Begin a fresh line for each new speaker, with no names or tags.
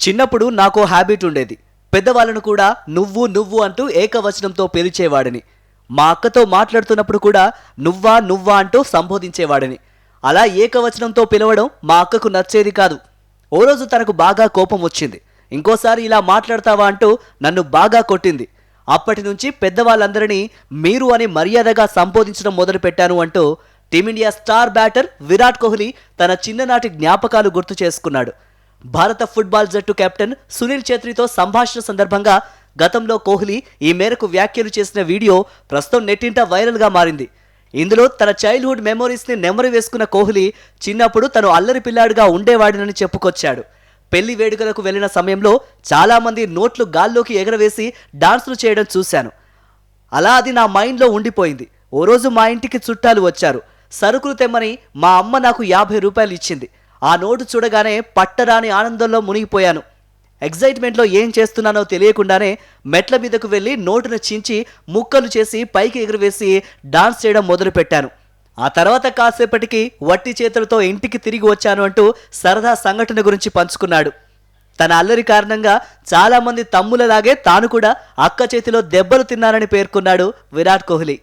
చిన్నప్పుడు నాకో హ్యాబిట్ ఉండేది. పెద్దవాళ్ళను కూడా నువ్వు నువ్వు అంటూ ఏకవచనంతో పిలిచేవాడిని. మా అక్కతో మాట్లాడుతున్నప్పుడు కూడా నువ్వా నువ్వా అంటూ సంబోధించేవాడిని. అలా ఏకవచనంతో పిలవడం మా అక్కకు నచ్చేది కాదు. ఓ రోజు తనకు బాగా కోపం వచ్చింది. ఇంకోసారి ఇలా మాట్లాడతావా అంటూ నన్ను బాగా కొట్టింది. అప్పటి నుంచి పెద్దవాళ్ళందరినీ మీరు అని మర్యాదగా సంబోధించడం మొదలుపెట్టాను అంటూ team India star batter Virat Kohli తన చిన్ననాటి జ్ఞాపకాలు గుర్తు చేసుకున్నాడు. భారత ఫుట్బాల్ జట్టు కెప్టెన్ సునీల్ ఛేత్రితో సంభాషణ సందర్భంగా గతంలో కోహ్లీ ఈ మేరకు వ్యాఖ్యలు చేసిన వీడియో ప్రస్తుతం నెట్టింట వైరల్గా మారింది. ఇందులో తన చైల్డ్హుడ్ మెమోరీస్ని నెమరు వేసుకున్న కోహ్లీ చిన్నప్పుడు తను అల్లరి పిల్లాడిగా ఉండేవాడినని చెప్పుకొచ్చాడు. పెళ్లి వేడుకలకు వెళ్లిన సమయంలో చాలామంది నోట్లు గాల్లోకి ఎగరవేసి డాన్సులు చేయడం చూశాను. అలా అది నా మైండ్లో ఉండిపోయింది. ఓ రోజు మా ఇంటికి చుట్టాలు వచ్చారు. సరుకులు తెమ్మని మా అమ్మ నాకు 50 రూపాయలు ఇచ్చింది. ఆ నోటు చూడగానే పట్టరాని ఆనందంలో మునిగిపోయాను. ఎగ్జైట్మెంట్లో ఏం చేస్తున్నానో తెలియకుండానే మెట్ల మీదకు వెళ్ళి నోటును చించి ముక్కలు చేసి పైకి ఎగురవేసి డాన్స్ చేయడం మొదలుపెట్టాను. ఆ తర్వాత కాసేపటికి వట్టి చేతులతో ఇంటికి తిరిగి వచ్చాను అంటూ సరదా సంఘటన గురించి పంచుకున్నాడు. తన అల్లరి కారణంగా చాలామంది తమ్ములలాగే తాను కూడా అక్క చేతిలో దెబ్బలు తిన్నానని పేర్కొన్నాడు విరాట్ కోహ్లీ.